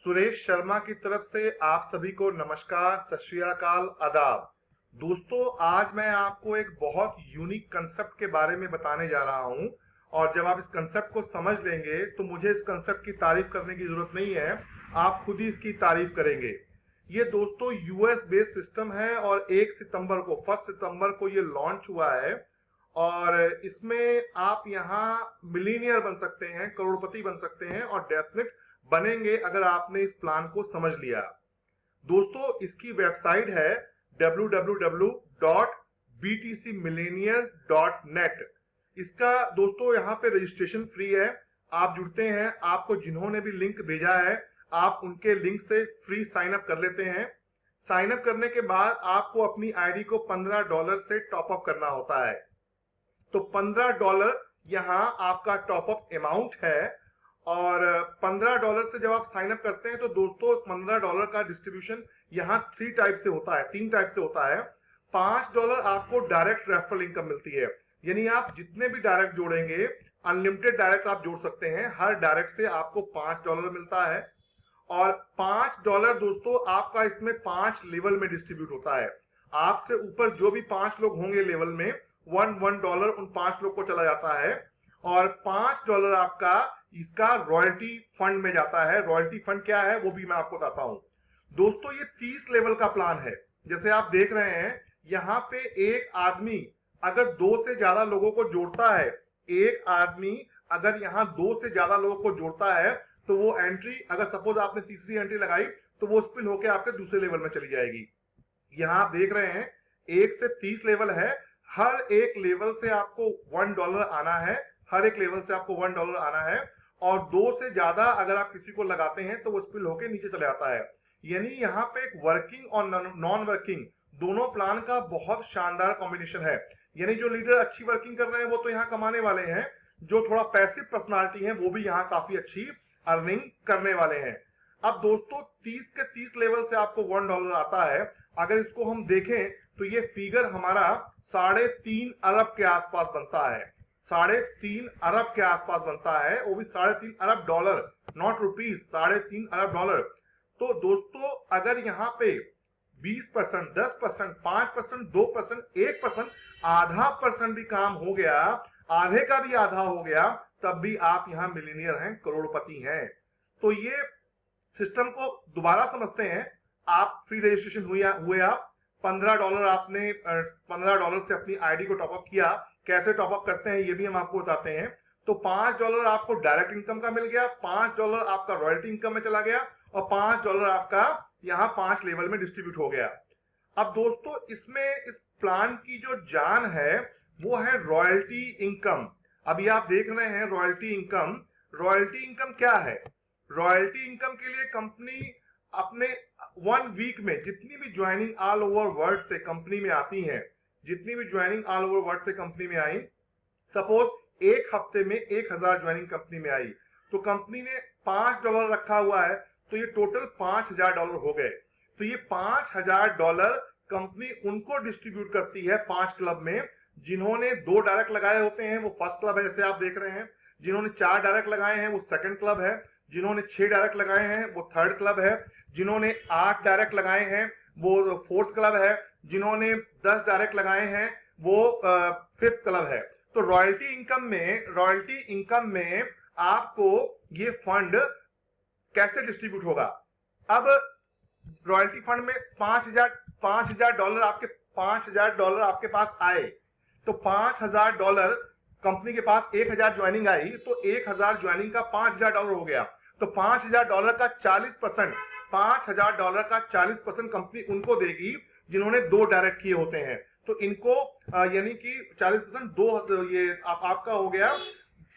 सुरेश शर्मा की तरफ से आप सभी को नमस्कार, सत श्री अकाल, आदाब। दोस्तों, आज मैं आपको एक बहुत यूनिक कंसेप्ट के बारे में बताने जा रहा हूं और जब आप इस कंसेप्ट को समझ लेंगे तो मुझे इस कंसेप्ट की तारीफ करने की जरूरत नहीं है, आप खुद ही इसकी तारीफ करेंगे। ये दोस्तों यूएस बेस्ड सिस्टम है और 1 सितंबर को ये लॉन्च हुआ है और इसमें आप यहाँ मिलीनियर बन सकते हैं, करोड़पति बन सकते हैं और डेफिनेट बनेंगे अगर आपने इस प्लान को समझ लिया। दोस्तों, इसकी वेबसाइट है www.btcmillionaire.net। इसका दोस्तों यहाँ पे रजिस्ट्रेशन फ्री है। आप जुड़ते हैं, आपको जिन्होंने भी लिंक भेजा है आप उनके लिंक से फ्री साइन अप कर लेते हैं। साइन अप करने के बाद आपको अपनी आईडी को $15 से टॉप अप करना होता है। तो $15 यहाँ आपका टॉप अप अमाउंट है और $15 से जब आप साइन अप करते हैं तो दोस्तों $15 का डिस्ट्रीब्यूशन यहाँ तीन टाइप से होता है। $5 आपको डायरेक्ट रेफरल इनकम मिलती है, यानी आप जितने भी डायरेक्ट जोड़ेंगे, अनलिमिटेड डायरेक्ट आप जोड़ सकते हैं, हर डायरेक्ट से आपको $5 मिलता है। और $5 दोस्तों आपका इसमें 5 लेवल में डिस्ट्रीब्यूट होता है। आपसे ऊपर जो भी 5 लोग होंगे लेवल में, $1 उन 5 लोग को चला जाता है और $5 आपका इसका रॉयल्टी फंड में जाता है। रॉयल्टी फंड क्या है वो भी मैं आपको बताता हूं। दोस्तों, ये 30 लेवल का प्लान है। जैसे आप देख रहे हैं यहाँ पे एक आदमी अगर 2 से ज्यादा लोगों को जोड़ता है, एक आदमी अगर यहाँ 2 से ज्यादा लोगों को जोड़ता है तो वो एंट्री, अगर सपोज आपने तीसरी एंट्री लगाई तो वो स्पिन होकर आपके दूसरे लेवल में चली जाएगी। यहाँ आप देख रहे हैं 1 से 30 लेवल है, हर एक लेवल से आपको $1 आना है, हर एक लेवल से आपको $1 आना है और 2 से ज्यादा अगर आप किसी को लगाते हैं तो वो स्पिल होके नीचे चले जाता है। यानी यहाँ पे एक वर्किंग और नॉन वर्किंग दोनों प्लान का बहुत शानदार कॉम्बिनेशन है। यानी जो लीडर अच्छी वर्किंग कर रहे हैं वो तो यहाँ कमाने वाले हैं, जो थोड़ा पैसिव पर्सनालिटी है वो भी यहाँ काफी अच्छी अर्निंग करने वाले हैं। अब दोस्तों 30 के 30 लेवल से आपको $1 आता है। अगर इसको हम देखें तो ये फिगर हमारा 3.5 अरब के आसपास बनता है। 3.5 अरब के आसपास बनता है, वो भी $3.5 अरब, नॉट रुपीज, $3.5 अरब। तो दोस्तों अगर यहाँ पे 20%, 10%, 5%, 2%, 1%, आधा परसेंट भी काम हो गया, आधे का भी आधा हो गया, तब भी आप यहाँ मिलीनियर हैं, करोड़पति हैं। तो ये सिस्टम को दोबारा समझते हैं। आप फ्री रजिस्ट्रेशन हुए आप $15 आपने $15 से अपनी आईडी को टॉपअप किया। कैसे टॉपअप करते हैं ये भी हम आपको बताते हैं। तो $5 आपको डायरेक्ट इनकम का मिल गया, $5 आपका रॉयल्टी इनकम में चला गया और $5 आपका यहाँ 5 लेवल में डिस्ट्रीब्यूट हो गया। अब दोस्तों इसमें इस प्लान की जो जान है वो है रॉयल्टी इनकम। अभी आप देख रहे हैं रॉयल्टी इनकम। रॉयल्टी इनकम क्या है? रॉयल्टी इनकम के लिए कंपनी अपने 1 वीक में जितनी भी ज्वाइनिंग ऑल ओवर वर्ल्ड से कंपनी में आती हैं, जितनी भी ज्वाइनिंग ऑल ओवर वर्ल्ड से कंपनी में आई, सपोज एक हफ्ते में 1000 ज्वाइनिंग कंपनी में आई, तो कंपनी ने $5 रखा हुआ है, तो ये टोटल $5000 हो गए। तो ये $5000 कंपनी उनको डिस्ट्रीब्यूट करती है 5 क्लब में। जिन्होंने 2 डायरेक्ट लगाए होते हैं वो फर्स्ट क्लब है, जैसे आप देख रहे हैं। जिन्होंने 4 डायरेक्ट लगाए हैं वो सेकंड क्लब है। जिन्होंने 6 डायरेक्ट लगाए हैं वो थर्ड क्लब है। जिन्होंने 8 डायरेक्ट लगाए हैं वो फोर्थ क्लब है। जिन्होंने 10 डायरेक्ट लगाए हैं वो फिफ्थ क्लब है। तो रॉयल्टी इनकम में आपको ये फंड कैसे डिस्ट्रीब्यूट होगा? अब रॉयल्टी फंड में $5000 आपके पास आए, तो $5000 कंपनी के पास 1000 ज्वाइनिंग आई, तो 1000 ज्वाइनिंग का $5000 हो गया। तो $5000 का 40%, $5000 का 40% कंपनी उनको देगी जिन्होंने 2 डायरेक्ट किए होते हैं। तो इनको यानी कि 40% दो, ये आपका हो गया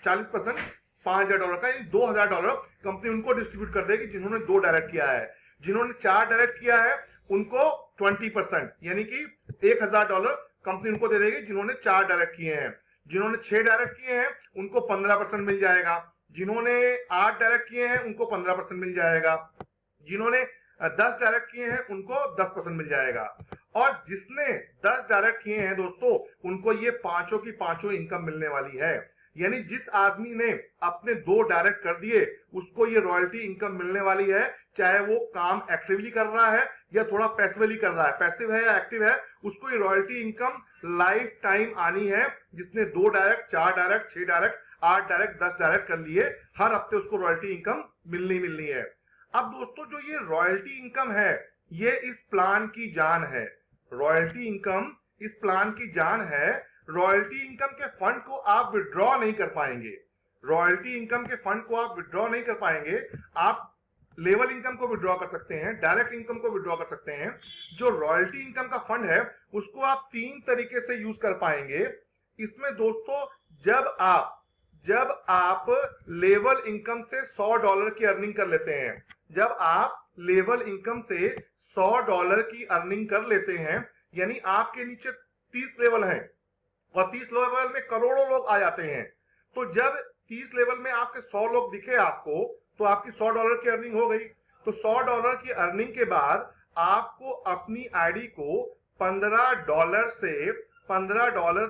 40% $5000 का, यानी $2000 कंपनी उनको डिस्ट्रीब्यूट कर देगी जिन्होंने 2 डायरेक्ट किया है। जिन्होंने 4 डायरेक्ट किया है उनको 20%, यानी कि $1000 कंपनी उनको दे देगी जिन्होंने 4 डायरेक्ट किए हैं। जिन्होंने 6 डायरेक्ट किए हैं उनको 15% मिल जाएगा। जिन्होंने 8 डायरेक्ट किए हैं उनको 15% मिल जाएगा। जिन्होंने 10 डायरेक्ट किए हैं उनको 10% मिल जाएगा। और जिसने 10 डायरेक्ट किए हैं दोस्तों, उनको ये पांचों की पांचों इनकम मिलने वाली है। यानी जिस आदमी ने अपने 2 डायरेक्ट कर दिए उसको ये रॉयल्टी इनकम मिलने वाली है, चाहे वो काम एक्टिवली कर रहा है या थोड़ा पैसिवली कर रहा है, पैसिव है या एक्टिव है, उसको ये रॉयल्टी इनकम लाइफ टाइम आनी है। जिसने 2 direct, 4 direct, 6 direct, 8 direct, 10 direct कर लिए, हर हफ्ते उसको रॉयल्टी इनकम मिलनी है। अब दोस्तों जो ये रॉयल्टी इनकम है ये इस प्लान की जान है। रॉयल्टी इनकम इस प्लान की जान है। रॉयल्टी इनकम के फंड को आप विड्रॉ नहीं कर पाएंगे। रॉयल्टी इनकम के फंड को आप विड्रॉ नहीं कर पाएंगे। आप लेवल इनकम को विड्रॉ कर सकते हैं, डायरेक्ट इनकम को विड्रॉ कर सकते हैं। जो रॉयल्टी इनकम का फंड है उसको आप 3 तरीके से यूज कर पाएंगे। इसमें दोस्तों जब आप लेवल इनकम से $100 की अर्निंग कर लेते हैं, जब आप लेवल इनकम से $100 की अर्निंग कर लेते हैं, यानी आपके नीचे 30 लेवल हैं और 30 लेवल में करोड़ों लोग आ जाते हैं, तो जब 30 लेवल में आपके 100 लोग दिखे आपको, तो आपकी $100 की अर्निंग हो गई। तो $100 की अर्निंग के बाद आपको अपनी आईडी को $15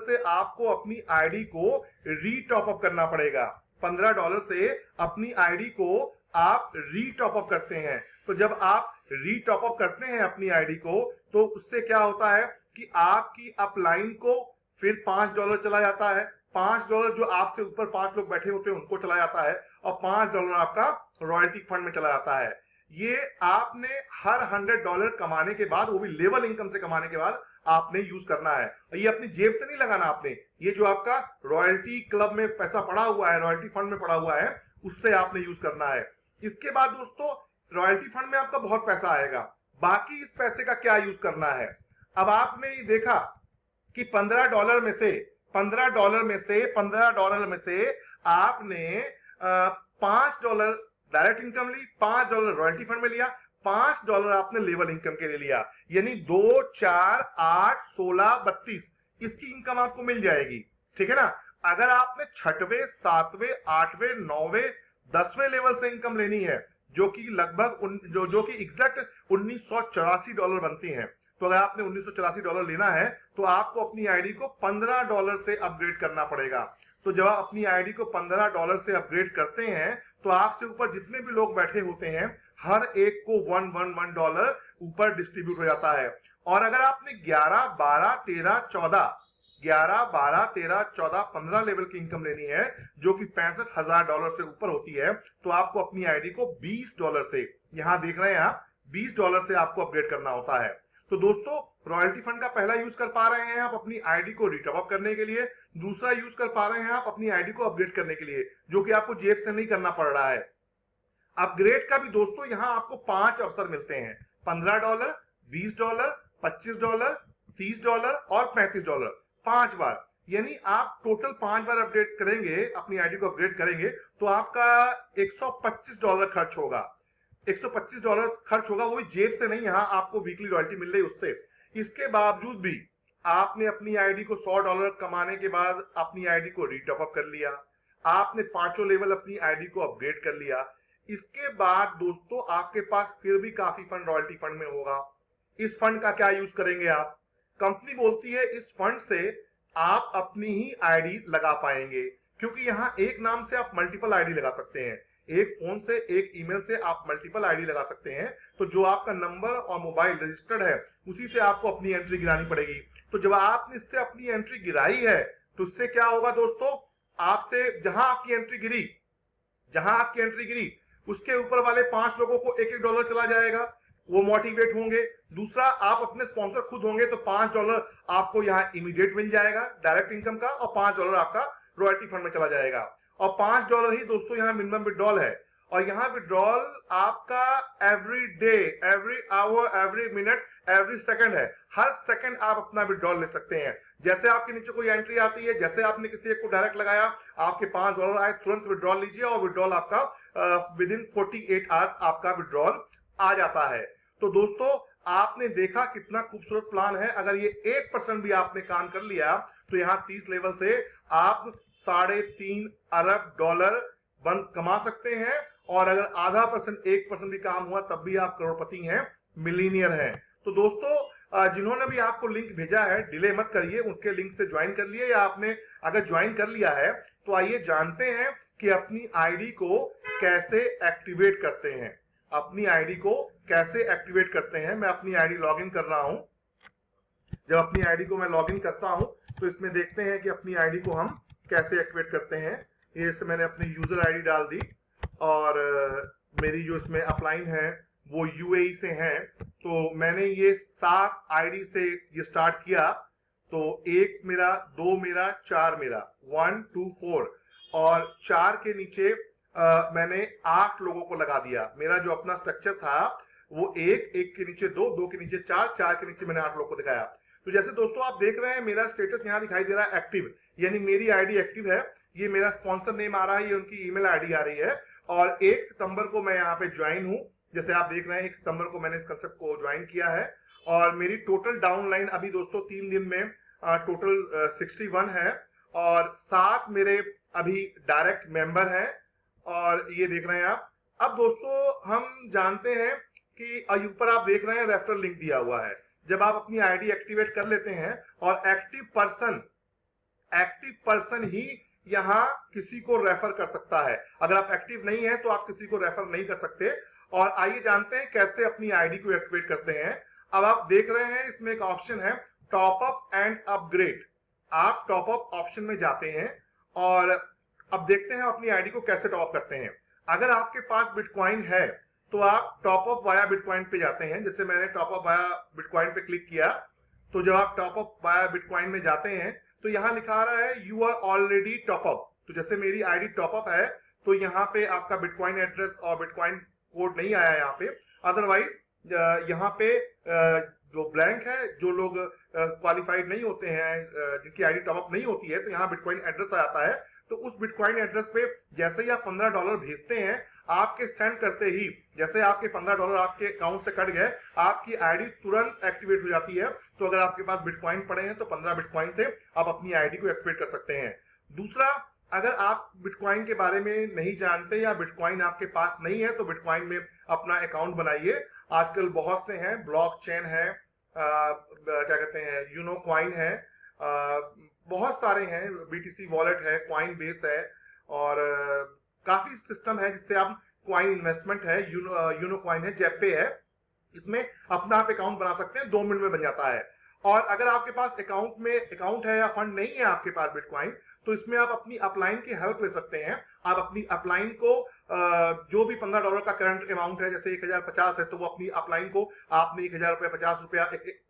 से आपको अपनी आईडी को रीटॉप अप करना पड़ेगा। $15 से अपनी आईडी को आप रीटॉप अप करते हैं। तो जब आप रीटॉप अप करते हैं अपनी आईडी को, तो उससे क्या होता है कि आपकी अपलाइन को फिर $5 चला जाता है। $5 जो आपसे ऊपर 5 लोग बैठे होते हैं उनको चला जाता है और $5 आपका रॉयल्टी फंड में चला जाता है। ये आपने हर $100 कमाने के बाद, वो भी लेवल इनकम से कमाने के बाद आपने यूज करना है। ये अपनी जेब से नहीं लगाना आपने, ये जो आपका रॉयल्टी क्लब में पैसा पड़ा हुआ है, रॉयल्टी फंड में पड़ा हुआ है, उससे आपने यूज करना है। इसके बाद दोस्तों रॉयल्टी फंड में आपका बहुत पैसा आएगा। बाकी इस पैसे का क्या यूज करना है? अब आपने ये देखा कि $15 में से आपने $5 डायरेक्ट इनकम ली, $5 रॉयल्टी फंड में लिया, $5 आपने लेवल इनकम के लिए लिया, यानी 2, 4, 8, 16, 32 इसकी इनकम आपको मिल जाएगी। ठीक है ना? अगर आपने 6वें, 7वें, 8वें, 9वें, 10वें लेवल से इनकम लेनी है, जो कि लगभग जो कि एग्जैक्ट $1984 बनती हैं, तो अगर आपने $1984 लेना है तो आपको अपनी आईडी को $15 से अपग्रेड करना पड़ेगा। तो जब आप अपनी आईडी को $15 से अपग्रेड करते हैं तो आपसे ऊपर जितने भी लोग बैठे होते हैं हर एक को $1 ऊपर डिस्ट्रीब्यूट हो जाता है। और अगर आपने 11, 12, 13, 14 15 लेवल की इनकम लेनी है, जो कि $65,000 से ऊपर होती है, तो आपको अपनी आईडी को $20 से, यहां देख रहे हैं आप, $20 से आपको अपग्रेड करना होता है। तो दोस्तों रॉयल्टी फंड का पहला यूज कर पा रहे हैं आप अपनी आईडी को रिटॉप अप करने के लिए, दूसरा यूज कर पा रहे हैं आप अपनी आईडी को अपग्रेड करने के लिए, जो कि आपको जेब से नहीं करना पड़ रहा है। अपग्रेड का भी दोस्तों यहां आपको 5 अवसर मिलते हैं, $15, $20, $25, $30 और $35, 5 बार। यानी आप टोटल 5 बार अपडेट करेंगे, अपनी आईडी को अपग्रेड करेंगे, तो आपका $125 खर्च होगा। $125 खर्च होगा, वो भी जेब से नहीं, यहां आपको वीकली रॉयल्टी मिल रही उससे। इसके बावजूद भी आपने अपनी आईडी को $100 कमाने के बाद अपनी आईडी को रीटॉप अप कर लिया, आपने 5 लेवल अपनी आईडी को अपग्रेड कर लिया। इसके बाद दोस्तों आपके पास फिर भी काफी फंड रॉयल्टी फंड में होगा। इस फंड का क्या यूज करेंगे आप? कंपनी बोलती है इस फंड से आप अपनी ही आईडी लगा पाएंगे, क्योंकि यहां एक नाम से आप मल्टीपल आईडी लगा सकते हैं, एक फोन से, एक ईमेल से आप मल्टीपल आईडी लगा सकते हैं। तो जो आपका नंबर और मोबाइल रजिस्टर्ड है उसी से आपको अपनी एंट्री गिरानी पड़ेगी। तो जब आपने इससे अपनी एंट्री गिराई है तो उससे क्या होगा दोस्तों, आपसे जहां आपकी एंट्री गिरी उसके ऊपर वाले 5 लोगों को $1 चला जाएगा, वो मोटिवेट होंगे। दूसरा, आप अपने स्पॉन्सर खुद होंगे तो $5 आपको यहाँ इमीडिएट मिल जाएगा डायरेक्ट इनकम का, और $5 आपका रॉयल्टी फंड में चला जाएगा। और $5 ही दोस्तों यहाँ मिनिमम विड्रॉल है। और यहाँ विड्रॉल आपका every day, every hour, every minute, every second है। हर सेकंड आप अपना विड्रॉल ले सकते हैं। जैसे आपके नीचे कोई एंट्री आती है, जैसे आपने किसी एक को डायरेक्ट लगाया, आपके $5 आए, तुरंत विड्रॉल लीजिए और विड्रॉल आपका विद इन 48 आवर्स आपका विड्रॉल आ जाता है। तो दोस्तों आपने देखा कितना खूबसूरत प्लान है। अगर ये 1% भी आपने काम कर लिया तो यहाँ 30 लेवल से आप $3.5 अरब कमा सकते हैं। और अगर आधा %, 1% भी काम हुआ तब भी आप करोड़पति हैं, मिलीनियर हैं। तो दोस्तों जिन्होंने भी आपको लिंक भेजा है, डिले मत करिए, उनके लिंक से ज्वाइन कर लिए, या आपने अगर ज्वाइन कर लिया है तो आइए जानते हैं कि अपनी आईडी को कैसे एक्टिवेट करते हैं। अपनी आईडी को कैसे एक्टिवेट करते हैं। मैं अपनी आईडी लॉगिन कर रहा हूं। जब अपनी आईडी को मैं लॉगिन करता हूं तो इसमें देखते हैं कि अपनी आईडी को हम कैसे एक्टिवेट करते हैं। ये से मैंने अपनी यूजर आईडी डाल दी और मेरी जो इसमें अपलाइन है वो यूएई से है। तो मैंने ये 7 आईडी से ये स्टार्ट किया। तो 1 मेरा, 2 मेरा, 4 मेरा, 1 2 4 और 4 के नीचे मैंने 8 लोगों को लगा दिया। मेरा जो अपना स्ट्रक्चर था वो 1 के नीचे 2, 2 के नीचे 4, 4 के नीचे मैंने 8 लोगों को दिखाया। तो जैसे दोस्तों आप देख रहे हैं मेरा स्टेटस यहाँ दिखाई दे रहा है एक्टिव, यानी मेरी आईडी एक्टिव है। ये मेरा स्पॉन्सर नेम आ रहा है, ये उनकी ईमेल आईडी आ रही है और 1 सितंबर को मैं यहाँ पे ज्वाइन हूँ। जैसे आप देख रहे हैं 1 सितंबर को मैंने इस कंसेप्ट को ज्वाइन किया है और मेरी टोटल डाउनलाइन अभी दोस्तों 3 दिन में टोटल 61 है और 7 मेरे अभी डायरेक्ट मेंबर हैं और ये देख रहे हैं आप। अब दोस्तों हम जानते हैं कि ऊपर आप देख रहे हैं रेफरल लिंक दिया हुआ है। जब आप अपनी आईडी एक्टिवेट कर लेते हैं और एक्टिव पर्सन ही यहां किसी को रेफर कर सकता है। अगर आप एक्टिव नहीं है तो आप किसी को रेफर नहीं कर सकते। और आइए जानते हैं कैसे अपनी आईडी को एक्टिवेट करते हैं। अब आप देख रहे हैं इसमें एक ऑप्शन है टॉप अप एंड अपग्रेड। आप टॉप अप ऑप्शन में जाते हैं और अब देखते हैं अपनी आईडी को कैसे टॉप अप करते हैं। अगर आपके पास बिटकॉइन है तो आप टॉप अप वाया बिटकॉइन पे जाते हैं। जैसे मैंने टॉप अप वाया बिटकॉइन पे क्लिक किया तो जब आप टॉप अप वाया बिटकॉइन में जाते हैं तो यहाँ लिखा रहा है you are already top up. तो जैसे मेरी आईडी टॉप अप है तो यहाँ पे आपका बिटकॉइन एड्रेस और बिटकॉइन कोड नहीं आया यहाँ पे। अदरवाइज यहाँ पे जो ब्लैंक है, जो लोग क्वालिफाइड नहीं होते हैं, जिनकी आईडी टॉप अप नहीं होती है, तो यहाँ बिटकॉइन एड्रेस आ जाता है। तो उस बिटकॉइन एड्रेस पे जैसे ही आप $15 भेजते हैं, आपके सेंड करते ही जैसे आपके $15 आपके अकाउंट से कट गए, आपकी आईडी तुरंत एक्टिवेट हो जाती है। तो अगर आपके पास बिटकॉइन पड़े हैं तो 15 बिटकॉइन से आप अपनी आईडी को एक्टिवेट कर सकते हैं। दूसरा, अगर आप बिटकॉइन के बारे में नहीं जानते या बिटकॉइन आपके पास नहीं है तो बिटकॉइन में अपना अकाउंट बनाइए। आजकल बहुत से हैं, ब्लॉकचेन है, क्या कहते हैं, यूनो कॉइन है, बहुत सारे हैं, बीटीसी वॉलेट है, कॉइन बेस है और काफी सिस्टम है जिससे आप कॉइन इन्वेस्टमेंट है, यूनो कॉइन है, जेपे है, इसमें अपना आप अकाउंट बना सकते हैं, 2 मिनट में बन जाता है। और अगर आपके पास अकाउंट है या फंड नहीं है आपके पास बिटकॉइन, तो इसमें आप अपनी अपलाइन की हेल्प ले सकते हैं। आप अपनी अपलाइन को जो भी $15 का करंट अमाउंट है, जैसे 1050 है, तो वो अपनी अपलाइन को आपने 1000 रुपया, 50 रुपया,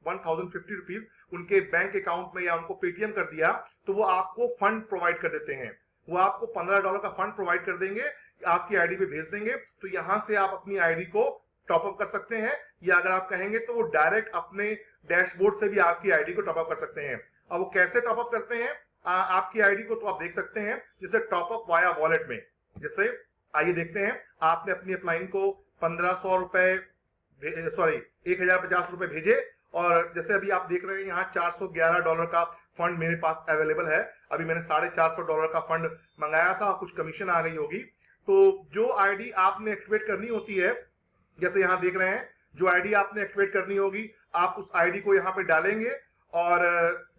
1050 रुपीज उनके बैंक अकाउंट में या उनको पेटीएम कर दिया तो वो आपको फंड प्रोवाइड कर देते हैं। वो आपको $15 का फंड प्रोवाइड कर देंगे, आपकी आईडी पे भेज देंगे। तो यहां से आप अपनी आईडी को टॉप अप कर सकते हैं या अगर आप कहेंगे तो वो डायरेक्ट अपने डैशबोर्ड से भी आपकी आईडी को टॉप अप कर सकते हैं। अब वो कैसे टॉप अप करते हैं आपकी आईडी को, तो आप देख सकते हैं जैसे टॉप अप वाया वॉलेट में। जैसे आइए देखते हैं, आपने अपनी अपलाइन को 1500 रुपए, सॉरी 1050 रुपए भेजे और जैसे अभी आप देख रहे हैं यहाँ $411 का फंड मेरे पास अवेलेबल है। अभी मैंने $450 का फंड मंगाया था, कुछ कमीशन आ गई होगी। तो जो आईडी आपने एक्टिवेट करनी होती है, जैसे यहाँ देख रहे हैं, जो आईडी आपने एक्टिवेट करनी होगी, आप उस आईडी को यहाँ पे डालेंगे और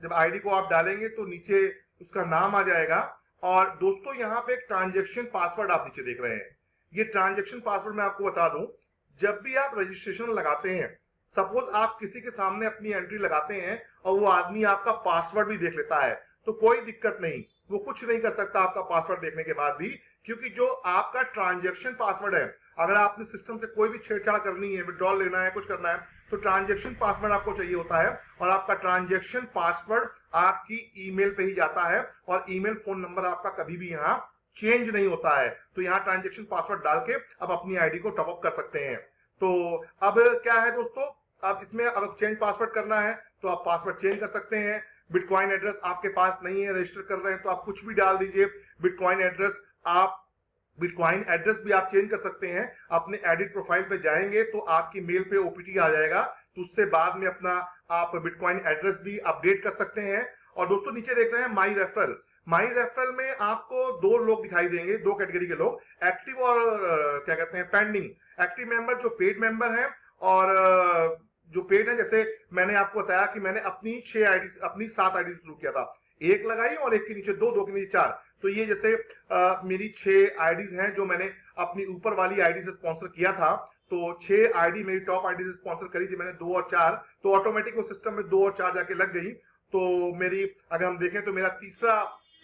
जब आईडी को आप डालेंगे तो नीचे उसका नाम आ जाएगा। और दोस्तों यहाँ पे एक ट्रांजैक्शन पासवर्ड आप नीचे देख रहे हैं। ये ट्रांजैक्शन पासवर्ड मैं आपको बता दूं, जब भी आप रजिस्ट्रेशन लगाते हैं, सपोज आप किसी के सामने अपनी एंट्री लगाते हैं और वो आदमी आपका पासवर्ड भी देख लेता है, तो कोई दिक्कत नहीं, वो कुछ नहीं कर सकता आपका पासवर्ड देखने के बाद भी, क्योंकि जो आपका ट्रांजैक्शन पासवर्ड है, अगर आपने सिस्टम से कोई भी छेड़छाड़ करनी है, विड्रॉल लेना है, कुछ करना है, तो ट्रांजैक्शन पासवर्ड आपको चाहिए होता है और आपका ट्रांजैक्शन पासवर्ड आपकी ईमेल पे ही जाता है और ईमेल फोन नंबर आपका कभी भी यहाँ चेंज नहीं होता है। तो यहाँ ट्रांजैक्शन पासवर्ड डाल के आप अपनी आईडी को टॉप अप कर सकते हैं। तो अब क्या है दोस्तों, अब इसमें अगर चेंज पासवर्ड करना है तो आप पासवर्ड चेंज कर सकते हैं। बिटकॉइन एड्रेस आपके पास नहीं है, रजिस्टर कर रहे हैं, तो आप कुछ भी डाल दीजिए बिटकॉइन एड्रेस। आप बिटकॉइन एड्रेस भी आप चेंज कर सकते हैं। अपने एडिट प्रोफाइल पे जाएंगे तो आपकी मेल पे ओपीटी आ जाएगा, तो उससे बाद में अपना आप बिटकॉइन एड्रेस भी अपडेट कर सकते हैं। और दोस्तों नीचे देख रहे हैं माई रेफरल। माई रेफरल में आपको 2 लोग दिखाई देंगे, 2 कैटेगरी के लोग, एक्टिव और क्या कहते हैं पेंडिंग। एक्टिव मेंबर जो पेड मेंबर है और जो पेड है, जैसे मैंने आपको बताया कि मैंने अपनी 7 आईडी शुरू किया था। एक लगाई और एक के नीचे दो, दो के नीचे चार। तो ये जैसे मेरी 6 आईडीज हैं जो मैंने अपनी ऊपर वाली आईडी से स्पॉन्सर किया था। तो 6 आईडी मेरी टॉप आईडी से स्पॉन्सर करी थी मैंने, 2 और 4, तो ऑटोमेटिक वो सिस्टम में 2 और 4 जाके लग गई। तो मेरी अगर हम देखें तो मेरा तीसरा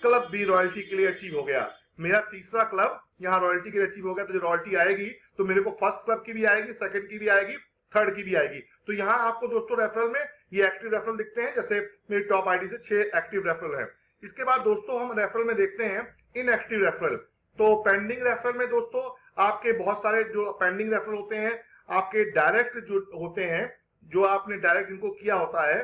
क्लब भी रॉयल्टी के लिए अचीव हो गया। मेरा तीसरा क्लब यहाँ रॉयल्टी के लिए अचीव हो गया। तो जो रॉयल्टी आएगी तो मेरे को फर्स्ट क्लब की भी आएगी, सेकंड की भी आएगी, थर्ड की भी आएगी। तो यहाँ आपको दोस्तों रेफरल में ये एक्टिव रेफरल दिखते हैं, जैसे मेरी टॉप आईडी से 6 एक्टिव रेफरल है। इसके बाद दोस्तों हम रेफरल में देखते हैं इनएक्टिव रेफरल। तो पेंडिंग रेफरल में दोस्तों आपके बहुत सारे जो पेंडिंग रेफरल होते हैं, आपके डायरेक्ट जो होते हैं, जो आपने डायरेक्ट इनको किया होता है,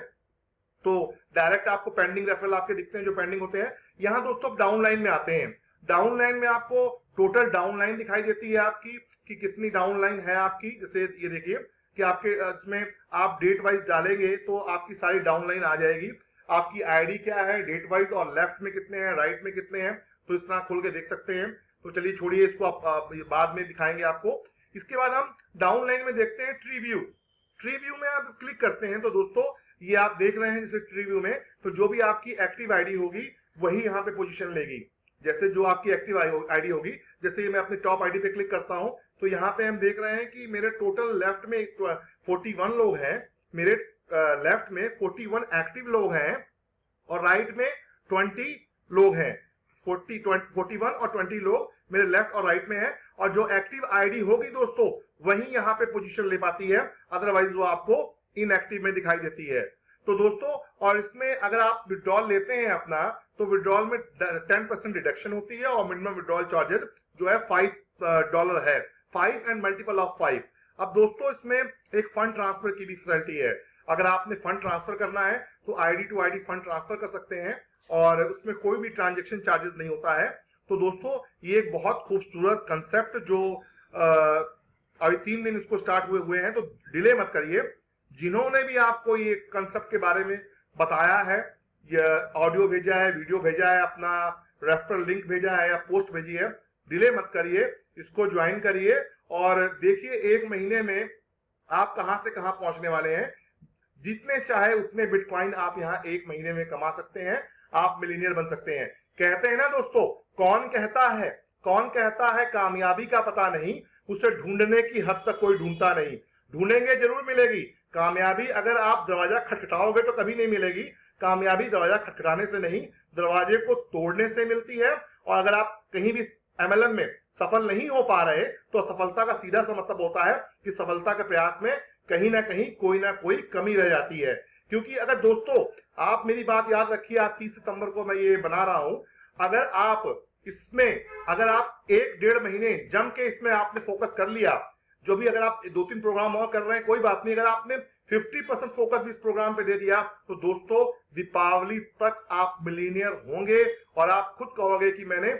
तो डायरेक्ट आपको पेंडिंग रेफरल आपके दिखते हैं जो पेंडिंग होते हैं। यहाँ दोस्तों डाउन लाइन में आते हैं। डाउन लाइन में आपको टोटल डाउन लाइन दिखाई देती है आपकी कि कितनी डाउन लाइन है आपकी। जैसे ये देखिए कि आपके इसमें आप डेट वाइज डालेंगे तो आपकी सारी डाउन लाइन आ जाएगी। आपकी आईडी क्या है डेट वाइज, और लेफ्ट में कितने हैं, राइट में कितने हैं, तो इस तरह खोल के देख सकते हैं। तो चलिए छोड़िए इसको, आप बाद में दिखाएंगे आपको। इसके बाद हम डाउन लाइन में देखते हैं ट्री व्यू। ट्री व्यू में आप क्लिक करते हैं तो दोस्तों ये आप देख रहे हैं जैसे ट्री व्यू में, तो जो भी आपकी एक्टिव आईडी होगी वही यहाँ पे पोजीशन लेगी। जैसे जो आपकी एक्टिव आईडी होगी, जैसे मैं अपनी टॉप आईडी पे क्लिक करता हूं तो यहाँ पे हम देख रहे हैं कि मेरे टोटल लेफ्ट में 41 लोग हैं, मेरे लेफ्ट में 41 एक्टिव लोग हैं, और राइट में 20 लोग हैं। 41 और 20 लोग मेरे लेफ्ट और राइट में है, और जो एक्टिव आईडी होगी दोस्तों वही यहाँ पे पोजीशन ले पाती है, अदरवाइज वो आपको इनएक्टिव में दिखाई देती है। तो दोस्तों, और इसमें अगर आप विड्रॉल लेते हैं अपना, तो विड्रॉल में 10% डिडक्शन होती है, और मिनिमम विड्रॉल चार्जेस जो है $5 है, 5 एंड मल्टीपल ऑफ 5। अब दोस्तों इसमें एक फंड ट्रांसफर की भी फैसिलिटी है। अगर आपने फंड ट्रांसफर करना है तो ID to ID fund transfer कर सकते हैं, और उसमें कोई भी ट्रांजेक्शन चार्जेस नहीं होता है। तो दोस्तों ये एक बहुत खूबसूरत कंसेप्ट जो अभी 3 दिन इसको स्टार्ट हुए हैं, तो डिले मत करिए। जिन्होंने भी आपको ये कंसेप्ट के बारे में बताया है, ये ऑडियो भेजा है, वीडियो भेजा है, अपना रेफरल लिंक भेजा है या पोस्ट भेजी है, डिले मत करिए, इसको ज्वाइन करिए और देखिए 1 महीने में आप कहां से कहां पहुंचने वाले हैं। जितने चाहे उतने बिटकॉइन आप यहां 1 महीने में कमा सकते हैं, आप मिलीनियर बन सकते हैं। कहते हैं ना दोस्तों, कौन कहता है कामयाबी का पता नहीं, उसे ढूंढने की हद तक कोई ढूंढता नहीं। ढूंढेंगे जरूर मिलेगी कामयाबी, अगर आप दरवाजा खटखटाओगे तो कभी नहीं मिलेगी। कामयाबी दरवाजा खटखटाने से नहीं, दरवाजे को तोड़ने से मिलती है। और अगर आप कहीं भी एमएलएम में सफल नहीं हो पा रहे, तो सफलता का सीधा सा मतलब होता है कि सफलता के प्रयास में कहीं ना कहीं कोई ना कोई कमी रह जाती है। क्योंकि अगर दोस्तों आप मेरी बात याद रखिए, आज 30 सितंबर को मैं ये बना रहा हूं, अगर आप 1-1.5 महीने जम के इसमें आपने फोकस कर लिया, जो भी अगर आप 2-3 प्रोग्राम और कर रहे हैं कोई बात नहीं, अगर आपने 50% फोकस इस प्रोग्राम पे दे दिया, तो दोस्तों दीपावली तक आप मिलीनियर होंगे और आप खुद कहोगे कि मैंने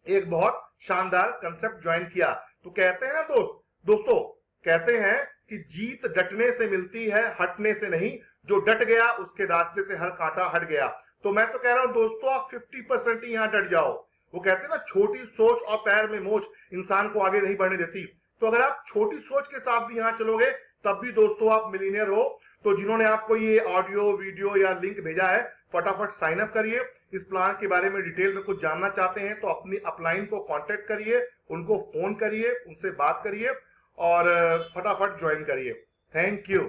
एक बहुत शानदार कंसेप्ट ज्वाइन किया। तो कहते हैं ना दोस्तों कहते हैं कि जीत डटने से मिलती है, हटने से नहीं। जो डट गया उसके रास्ते से हर कांटा हट गया। तो मैं तो कह रहा हूं दोस्तों, आप 50% ही यहां डट जाओ। वो कहते हैं ना, छोटी सोच और पैर में मोच इंसान को आगे नहीं बढ़ने देती। तो अगर आप छोटी सोच के साथ भी यहां चलोगे तब भी दोस्तों आप मिलीनियर हो। तो जिन्होंने आपको ये ऑडियो वीडियो या लिंक भेजा है, फटाफट साइन अप करिए। इस प्लान के बारे में डिटेल में कुछ जानना चाहते हैं तो अपनी अपलाइन को कांटेक्ट करिए, उनको फोन करिए, उनसे बात करिए और फटाफट ज्वाइन करिए। Thank you.